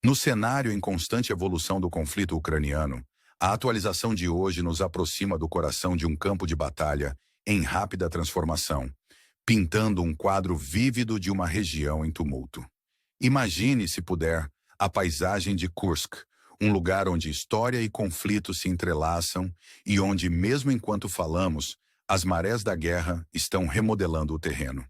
No cenário em constante evolução do conflito ucraniano, a atualização de hoje nos aproxima do coração de um campo de batalha em rápida transformação, pintando um quadro vívido de uma região em tumulto. Imagine, se puder, a paisagem de Kursk, um lugar onde história e conflito se entrelaçam e onde, mesmo enquanto falamos, as marés da guerra estão remodelando o terreno.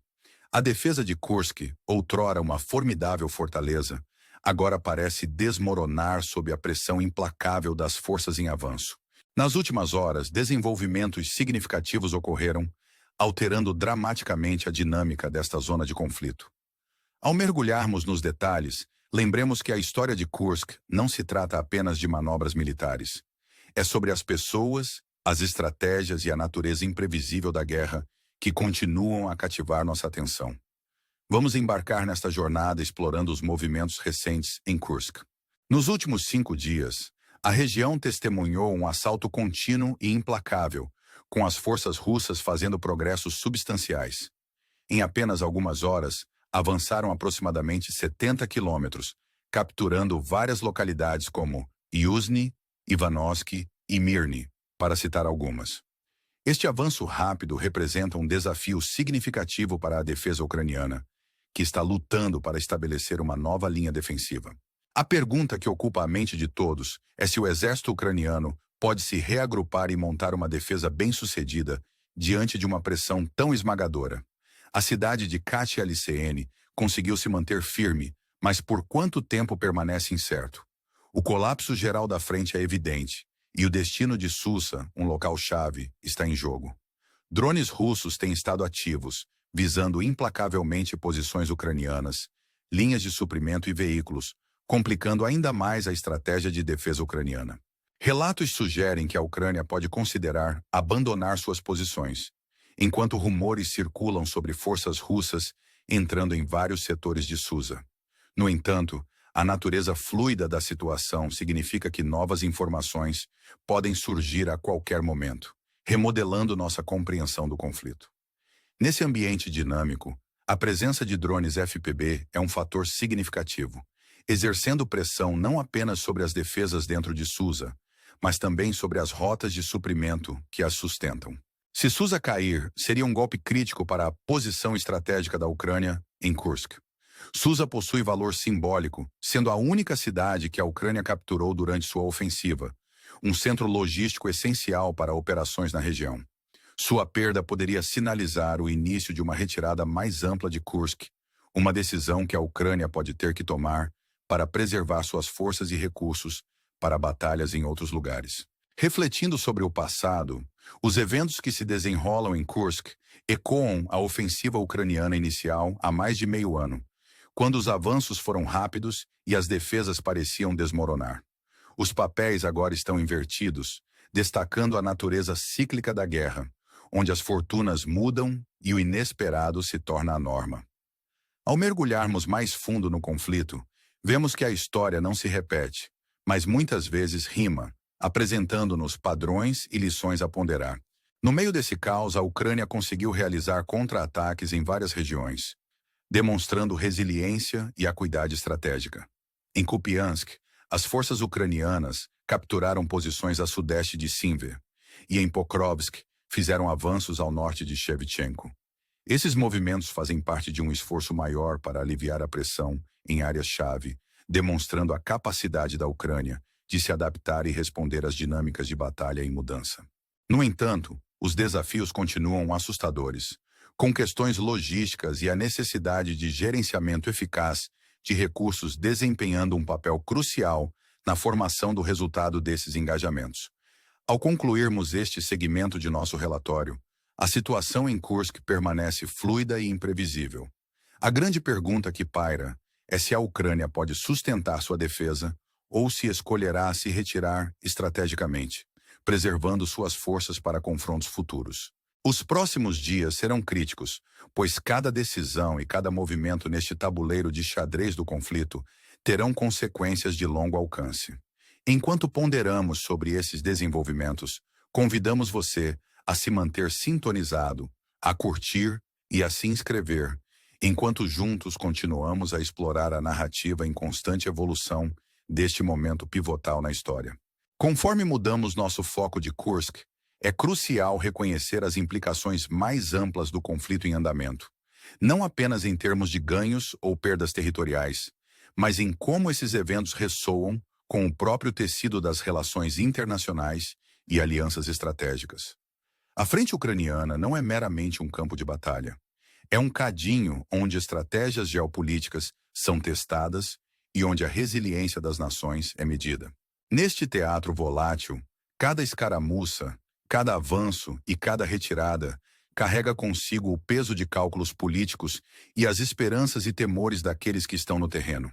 A defesa de Kursk, outrora uma formidável fortaleza, agora parece desmoronar sob a pressão implacável das forças em avanço. Nas últimas horas, desenvolvimentos significativos ocorreram, alterando dramaticamente a dinâmica desta zona de conflito. Ao mergulharmos nos detalhes, lembremos que a história de Kursk não se trata apenas de manobras militares. É sobre as pessoas, as estratégias e a natureza imprevisível da guerra que continuam a cativar nossa atenção. Vamos embarcar nesta jornada explorando os movimentos recentes em Kursk. Nos últimos 5 dias, a região testemunhou um assalto contínuo e implacável, com as forças russas fazendo progressos substanciais. Em apenas algumas horas, avançaram aproximadamente 70 quilômetros, capturando várias localidades como Yuzhny, Ivanovsky e Mirny, para citar algumas. Este avanço rápido representa um desafio significativo para a defesa ucraniana, que está lutando para estabelecer uma nova linha defensiva. A pergunta que ocupa a mente de todos é se o exército ucraniano pode se reagrupar e montar uma defesa bem-sucedida diante de uma pressão tão esmagadora. A cidade de Katyia-Lycéenne conseguiu se manter firme, mas por quanto tempo permanece incerto? O colapso geral da frente é evidente, e o destino de Susa, um local-chave, está em jogo. Drones russos têm estado ativos, visando implacavelmente posições ucranianas, linhas de suprimento e veículos, complicando ainda mais a estratégia de defesa ucraniana. Relatos sugerem que a Ucrânia pode considerar abandonar suas posições, enquanto rumores circulam sobre forças russas entrando em vários setores de Susa. No entanto, a natureza fluida da situação significa que novas informações podem surgir a qualquer momento, remodelando nossa compreensão do conflito. Nesse ambiente dinâmico, a presença de drones FPV é um fator significativo, exercendo pressão não apenas sobre as defesas dentro de Susa, mas também sobre as rotas de suprimento que as sustentam. Se Susa cair, seria um golpe crítico para a posição estratégica da Ucrânia em Kursk. Susa possui valor simbólico, sendo a única cidade que a Ucrânia capturou durante sua ofensiva, um centro logístico essencial para operações na região. Sua perda poderia sinalizar o início de uma retirada mais ampla de Kursk, uma decisão que a Ucrânia pode ter que tomar para preservar suas forças e recursos para batalhas em outros lugares. Refletindo sobre o passado, os eventos que se desenrolam em Kursk ecoam a ofensiva ucraniana inicial há mais de meio ano, quando os avanços foram rápidos e as defesas pareciam desmoronar. Os papéis agora estão invertidos, destacando a natureza cíclica da guerra, onde as fortunas mudam e o inesperado se torna a norma. Ao mergulharmos mais fundo no conflito, vemos que a história não se repete, mas muitas vezes rima, apresentando-nos padrões e lições a ponderar. No meio desse caos, a Ucrânia conseguiu realizar contra-ataques em várias regiões, demonstrando resiliência e acuidade estratégica. Em Kupiansk, as forças ucranianas capturaram posições a sudeste de Sinver, e em Pokrovsk fizeram avanços ao norte de Shevchenko. Esses movimentos fazem parte de um esforço maior para aliviar a pressão em áreas-chave, demonstrando a capacidade da Ucrânia de se adaptar e responder às dinâmicas de batalha em mudança. No entanto, os desafios continuam assustadores, com questões logísticas e a necessidade de gerenciamento eficaz de recursos desempenhando um papel crucial na formação do resultado desses engajamentos. Ao concluirmos este segmento de nosso relatório, a situação em Kursk permanece fluida e imprevisível. A grande pergunta que paira é se a Ucrânia pode sustentar sua defesa ou se escolherá se retirar estrategicamente, preservando suas forças para confrontos futuros. Os próximos dias serão críticos, pois cada decisão e cada movimento neste tabuleiro de xadrez do conflito terão consequências de longo alcance. Enquanto ponderamos sobre esses desenvolvimentos, convidamos você a se manter sintonizado, a curtir e a se inscrever, enquanto juntos continuamos a explorar a narrativa em constante evolução deste momento pivotal na história. Conforme mudamos nosso foco de Kursk, é crucial reconhecer as implicações mais amplas do conflito em andamento, não apenas em termos de ganhos ou perdas territoriais, mas em como esses eventos ressoam com o próprio tecido das relações internacionais e alianças estratégicas. A frente ucraniana não é meramente um campo de batalha. É um cadinho onde estratégias geopolíticas são testadas e onde a resiliência das nações é medida. Neste teatro volátil, cada escaramuça, cada avanço e cada retirada carrega consigo o peso de cálculos políticos e as esperanças e temores daqueles que estão no terreno.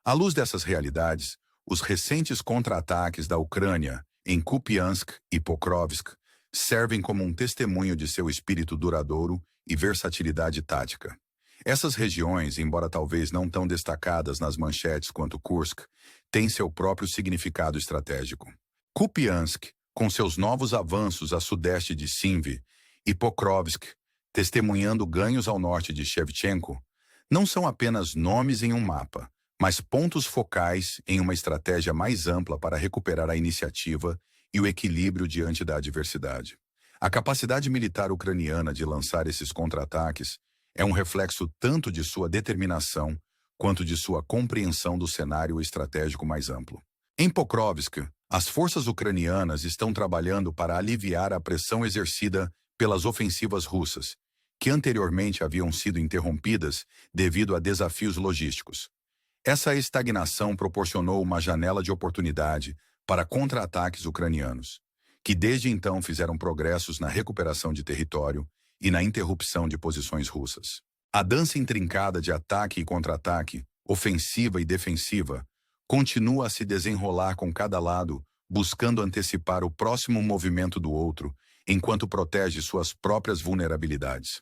À luz dessas realidades, os recentes contra-ataques da Ucrânia em Kupiansk e Pokrovsk servem como um testemunho de seu espírito duradouro e versatilidade tática. Essas regiões, embora talvez não tão destacadas nas manchetes quanto Kursk, têm seu próprio significado estratégico. Kupiansk, com seus novos avanços a sudeste de Simvi, e Pokrovsk, testemunhando ganhos ao norte de Shevchenko, não são apenas nomes em um mapa, mas pontos focais em uma estratégia mais ampla para recuperar a iniciativa e o equilíbrio diante da adversidade. A capacidade militar ucraniana de lançar esses contra-ataques é um reflexo tanto de sua determinação quanto de sua compreensão do cenário estratégico mais amplo. Em Pokrovsk, as forças ucranianas estão trabalhando para aliviar a pressão exercida pelas ofensivas russas, que anteriormente haviam sido interrompidas devido a desafios logísticos. Essa estagnação proporcionou uma janela de oportunidade para contra-ataques ucranianos, que desde então fizeram progressos na recuperação de território e na interrupção de posições russas. A dança intrincada de ataque e contra-ataque, ofensiva e defensiva, continua a se desenrolar com cada lado, buscando antecipar o próximo movimento do outro, enquanto protege suas próprias vulnerabilidades.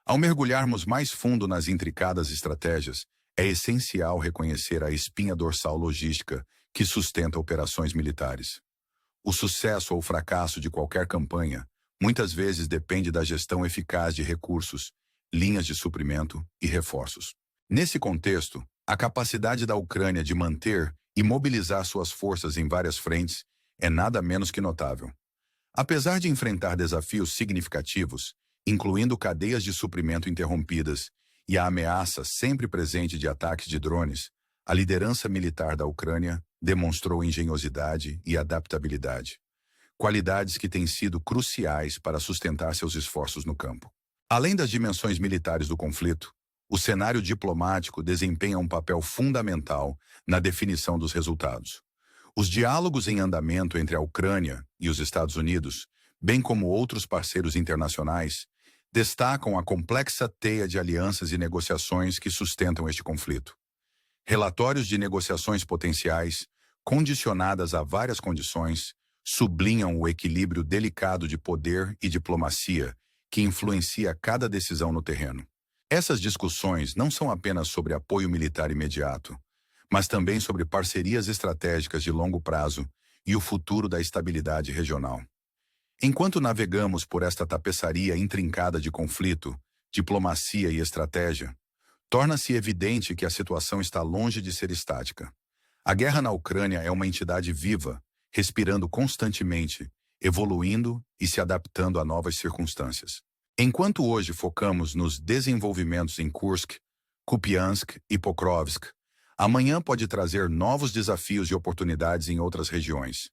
Ao mergulharmos mais fundo nas intricadas estratégias, é essencial reconhecer a espinha dorsal logística que sustenta operações militares. O sucesso ou fracasso de qualquer campanha muitas vezes depende da gestão eficaz de recursos, linhas de suprimento e reforços. Nesse contexto, a capacidade da Ucrânia de manter e mobilizar suas forças em várias frentes é nada menos que notável. Apesar de enfrentar desafios significativos, incluindo cadeias de suprimento interrompidas e a ameaça sempre presente de ataques de drones, a liderança militar da Ucrânia demonstrou engenhosidade e adaptabilidade, qualidades que têm sido cruciais para sustentar seus esforços no campo. Além das dimensões militares do conflito, o cenário diplomático desempenha um papel fundamental na definição dos resultados. Os diálogos em andamento entre a Ucrânia e os Estados Unidos, bem como outros parceiros internacionais, destacam a complexa teia de alianças e negociações que sustentam este conflito. Relatórios de negociações potenciais, condicionadas a várias condições, sublinham o equilíbrio delicado de poder e diplomacia que influencia cada decisão no terreno. Essas discussões não são apenas sobre apoio militar imediato, mas também sobre parcerias estratégicas de longo prazo e o futuro da estabilidade regional. Enquanto navegamos por esta tapeçaria intrincada de conflito, diplomacia e estratégia, torna-se evidente que a situação está longe de ser estática. A guerra na Ucrânia é uma entidade viva, respirando constantemente, evoluindo e se adaptando a novas circunstâncias. Enquanto hoje focamos nos desenvolvimentos em Kursk, Kupiansk e Pokrovsk, amanhã pode trazer novos desafios e oportunidades em outras regiões.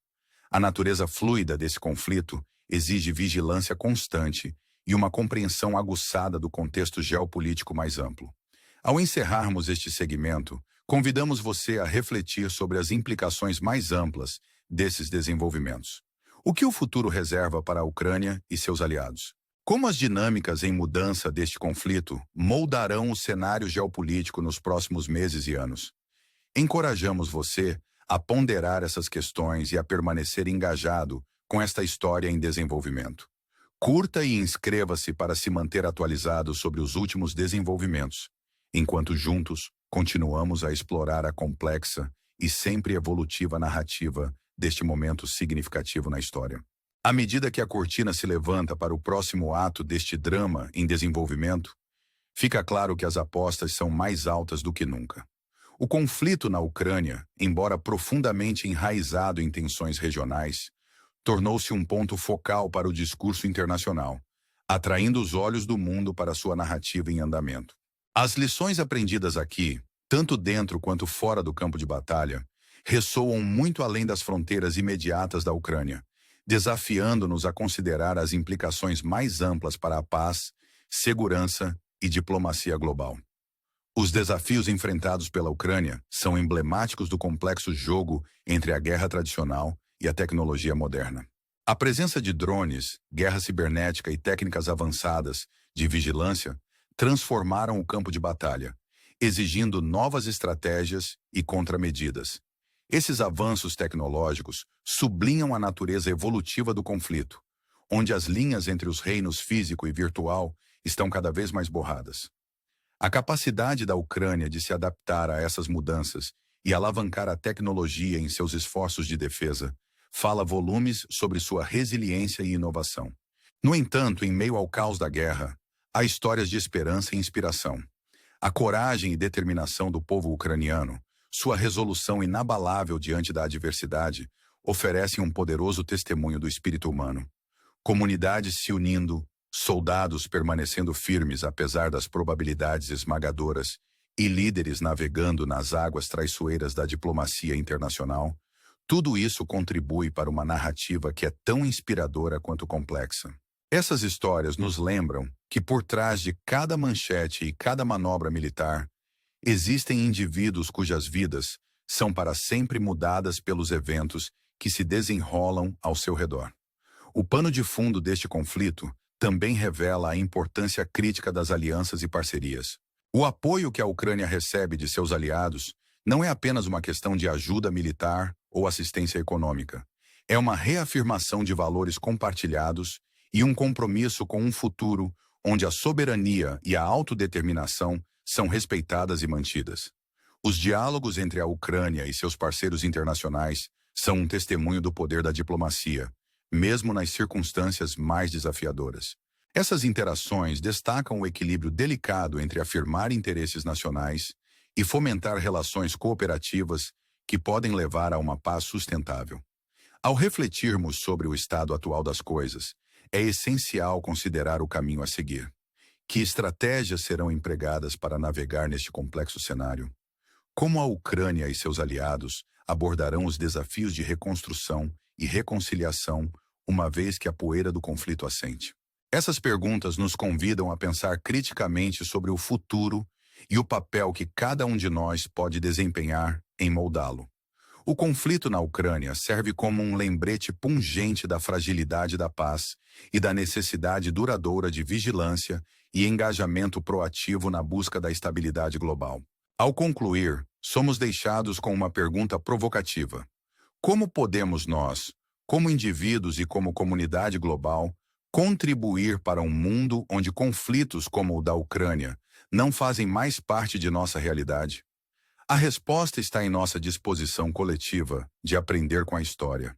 A natureza fluida desse conflito exige vigilância constante e uma compreensão aguçada do contexto geopolítico mais amplo. Ao encerrarmos este segmento, convidamos você a refletir sobre as implicações mais amplas desses desenvolvimentos. O que o futuro reserva para a Ucrânia e seus aliados? Como as dinâmicas em mudança deste conflito moldarão o cenário geopolítico nos próximos meses e anos? Encorajamos você a ponderar essas questões e a permanecer engajado com esta história em desenvolvimento. Curta e inscreva-se para se manter atualizado sobre os últimos desenvolvimentos, enquanto juntos continuamos a explorar a complexa e sempre evolutiva narrativa deste momento significativo na história. À medida que a cortina se levanta para o próximo ato deste drama em desenvolvimento, fica claro que as apostas são mais altas do que nunca. O conflito na Ucrânia, embora profundamente enraizado em tensões regionais, tornou-se um ponto focal para o discurso internacional, atraindo os olhos do mundo para sua narrativa em andamento. As lições aprendidas aqui, tanto dentro quanto fora do campo de batalha, ressoam muito além das fronteiras imediatas da Ucrânia, desafiando-nos a considerar as implicações mais amplas para a paz, segurança e diplomacia global. Os desafios enfrentados pela Ucrânia são emblemáticos do complexo jogo entre a guerra tradicional e a tecnologia moderna. A presença de drones, guerra cibernética e técnicas avançadas de vigilância transformaram o campo de batalha, exigindo novas estratégias e contramedidas. Esses avanços tecnológicos sublinham a natureza evolutiva do conflito, onde as linhas entre os reinos físico e virtual estão cada vez mais borradas. A capacidade da Ucrânia de se adaptar a essas mudanças e alavancar a tecnologia em seus esforços de defesa fala volumes sobre sua resiliência e inovação. No entanto, em meio ao caos da guerra, há histórias de esperança e inspiração. A coragem e determinação do povo ucraniano, sua resolução inabalável diante da adversidade, oferecem um poderoso testemunho do espírito humano. Comunidades se unindo, soldados permanecendo firmes apesar das probabilidades esmagadoras e líderes navegando nas águas traiçoeiras da diplomacia internacional, tudo isso contribui para uma narrativa que é tão inspiradora quanto complexa. Essas histórias nos lembram que por trás de cada manchete e cada manobra militar, existem indivíduos cujas vidas são para sempre mudadas pelos eventos que se desenrolam ao seu redor. O pano de fundo deste conflito também revela a importância crítica das alianças e parcerias. O apoio que a Ucrânia recebe de seus aliados não é apenas uma questão de ajuda militar ou assistência econômica. É uma reafirmação de valores compartilhados e um compromisso com um futuro onde a soberania e a autodeterminação são respeitadas e mantidas. Os diálogos entre a Ucrânia e seus parceiros internacionais são um testemunho do poder da diplomacia, mesmo nas circunstâncias mais desafiadoras. Essas interações destacam o equilíbrio delicado entre afirmar interesses nacionais e fomentar relações cooperativas que podem levar a uma paz sustentável. Ao refletirmos sobre o estado atual das coisas, é essencial considerar o caminho a seguir. Que estratégias serão empregadas para navegar neste complexo cenário? Como a Ucrânia e seus aliados abordarão os desafios de reconstrução e reconciliação, uma vez que a poeira do conflito assente? Essas perguntas nos convidam a pensar criticamente sobre o futuro e o papel que cada um de nós pode desempenhar em moldá-lo. O conflito na Ucrânia serve como um lembrete pungente da fragilidade da paz e da necessidade duradoura de vigilância e engajamento proativo na busca da estabilidade global. Ao concluir, somos deixados com uma pergunta provocativa. Como podemos nós, como indivíduos e como comunidade global, contribuir para um mundo onde conflitos como o da Ucrânia não fazem mais parte de nossa realidade? A resposta está em nossa disposição coletiva de aprender com a história,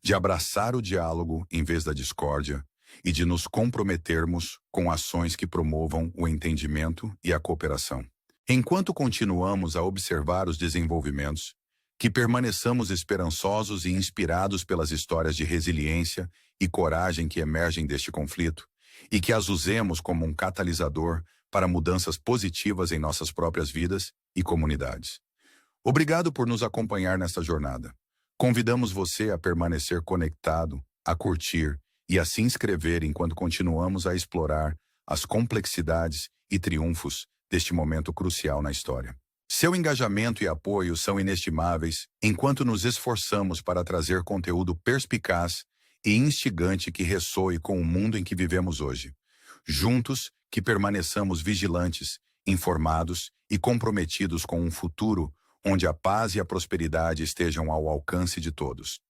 de abraçar o diálogo em vez da discórdia e de nos comprometermos com ações que promovam o entendimento e a cooperação. Enquanto continuamos a observar os desenvolvimentos, que permaneçamos esperançosos e inspirados pelas histórias de resiliência e coragem que emergem deste conflito, e que as usemos como um catalisador para mudanças positivas em nossas próprias vidas e comunidades. Obrigado por nos acompanhar nesta jornada. Convidamos você a permanecer conectado, a curtir e a se inscrever enquanto continuamos a explorar as complexidades e triunfos deste momento crucial na história. Seu engajamento e apoio são inestimáveis enquanto nos esforçamos para trazer conteúdo perspicaz e instigante que ressoe com o mundo em que vivemos hoje. Juntos, que permaneçamos vigilantes, informados e comprometidos com um futuro onde a paz e a prosperidade estejam ao alcance de todos.